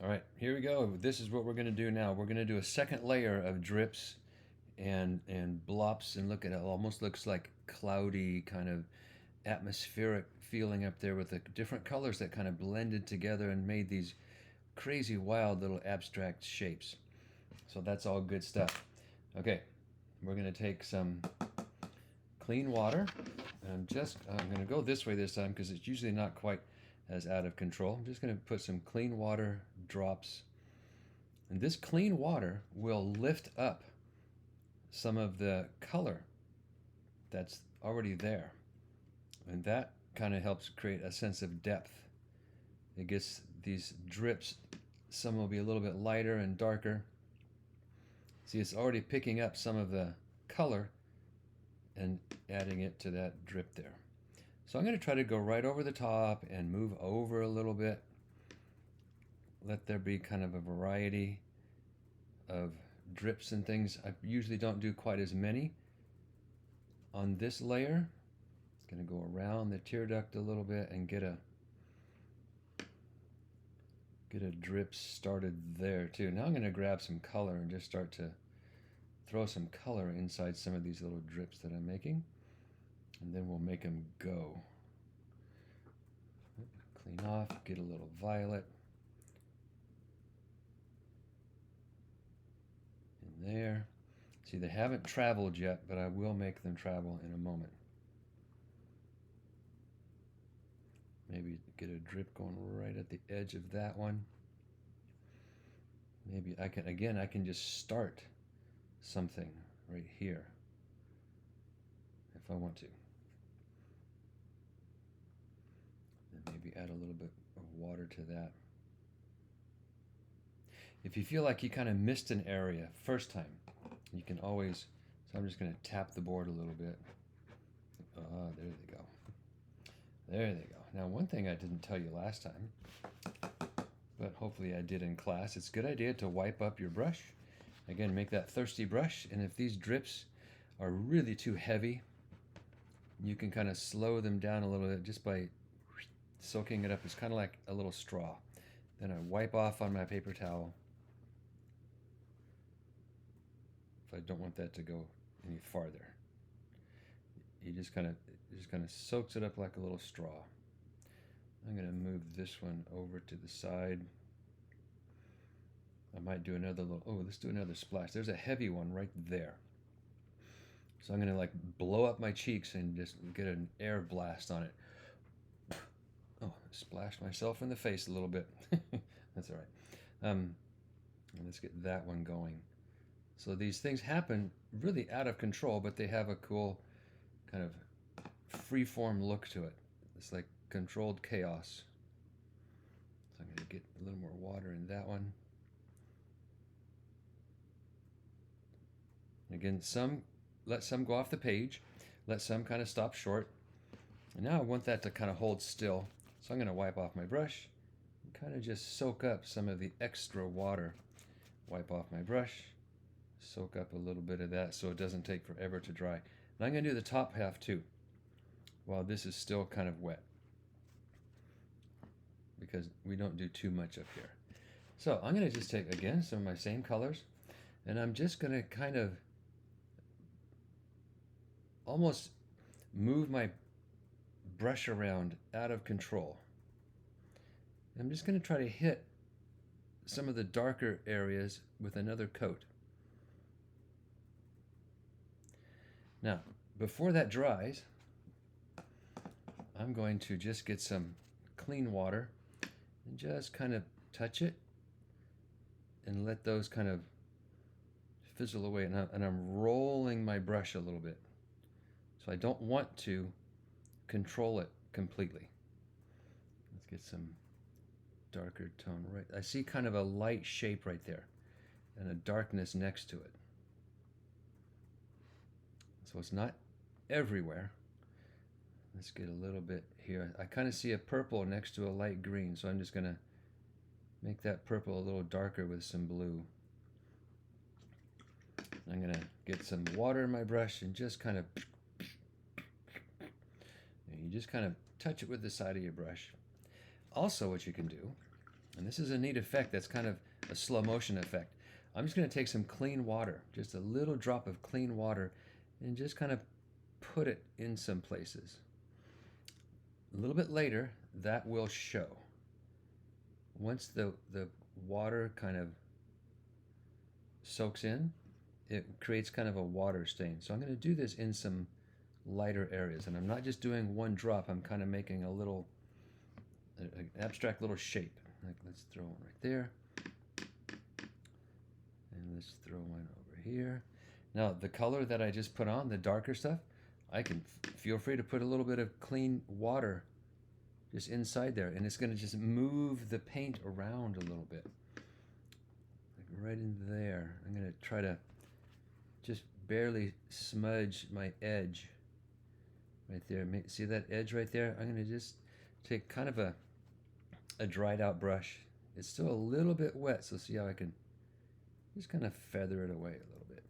All right, here we go. This is what we're going to do now. We're going to do a second layer of drips and blops, and look at it. It almost looks like cloudy, kind of atmospheric feeling up there with the different colors that kind of blended together and made these crazy, wild little abstract shapes. So that's all good stuff. Okay, we're going to take some clean water, and I'm going to go this way this time because it's usually not quite as out of control. I'm just going to put some clean water drops, and this clean water will lift up some of the color that's already there, and that kind of helps create a sense of depth. It gets these drips, some will be a little bit lighter and darker. See, it's already picking up some of the color and adding it to that drip there. So I'm going to try to go right over the top and move over a little bit. Let there be kind of a variety of drips and things. I usually don't do quite as many on this layer. It's going to go around the tear duct a little bit and get a drip started there too. Now I'm going to grab some color and just start to throw some color inside some of these little drips that I'm making, and then we'll make them go. Clean off, get a little violet in there. See, they haven't traveled yet, but I will make them travel in a moment. Maybe get a drip going right at the edge of that one. Maybe I can just start something right here if I want to. And maybe add a little bit of water to that. If you feel like you kind of missed an area first time, you can always, so I'm just going to tap the board a little bit. There they go. There they go. Now, one thing I didn't tell you last time, but hopefully I did in class, it's a good idea to wipe up your brush. Again, make that thirsty brush, and if these drips are really too heavy, you can kind of slow them down a little bit just by soaking it up. It's kind of like a little straw. Then I wipe off on my paper towel if I don't want that to go any farther. You just kind of soaks it up like a little straw. I'm going to move this one over to the side. I might do another let's do another splash. There's a heavy one right there. So I'm going to like blow up my cheeks and just get an air blast on it. Oh, splashed myself in the face a little bit. That's all right. Let's get that one going. So these things happen really out of control, but they have a cool kind of free-form look to it. It's like controlled chaos. So I'm going to get a little more water in that one. Again, let some go off the page, let some kind of stop short. And now I want that to kind of hold still. So I'm going to wipe off my brush and kind of just soak up some of the extra water. Wipe off my brush, soak up a little bit of that so it doesn't take forever to dry. And I'm going to do the top half too, while this is still kind of wet, because we don't do too much up here. So I'm going to just take, again, some of my same colors, and I'm just going to kind of almost move my brush around out of control. I'm just going to try to hit some of the darker areas with another coat. Now, before that dries, I'm going to just get some clean water and just kind of touch it and let those kind of fizzle away. And I'm rolling my brush a little bit. So I don't want to control it completely. Let's get some darker tone right. I see kind of a light shape right there and a darkness next to it. So it's not everywhere. Let's get a little bit here. I kind of see a purple next to a light green, so I'm just going to make that purple a little darker with some blue. I'm going to get some water in my brush and just kind of, you just kind of touch it with the side of your brush. Also, what you can do And this is a neat effect. That's kind of a slow motion effect. I'm just going to take some clean water, just a little drop of clean water, and just kind of put it in some places. A little bit later, that will show. Once the water kind of soaks in, it creates kind of a water stain. So I'm going to do this in some lighter areas. And I'm not just doing one drop, I'm kind of making a little, an abstract little shape. Like, let's throw one right there. And let's throw one over here. Now, the color that I just put on, the darker stuff, I can feel free to put a little bit of clean water just inside there, and it's going to just move the paint around a little bit. Like right in there. I'm going to try to just barely smudge my edge right there. See that edge right there? I'm going to just take kind of a dried out brush. It's still a little bit wet, so see how I can just kind of feather it away a little bit.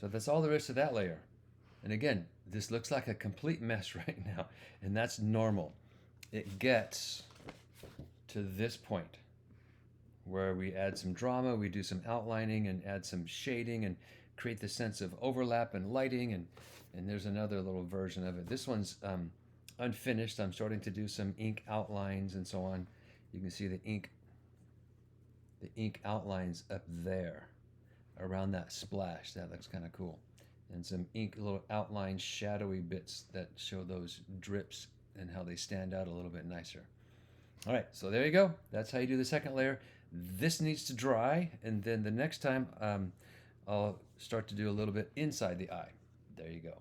So that's all there is to that layer. And again, this looks like a complete mess right now, and that's normal. It gets to this point where we add some drama, we do some outlining and add some shading and create the sense of overlap and lighting, and there's another little version of it. This one's unfinished. I'm starting to do some ink outlines and so on. You can see the ink outlines up there around that splash. That looks kind of cool. And some ink little outline shadowy bits that show those drips and how they stand out a little bit nicer. All right, so there you go. That's how you do the second layer. This needs to dry, and then the next time I'll start to do a little bit inside the eye. There you go.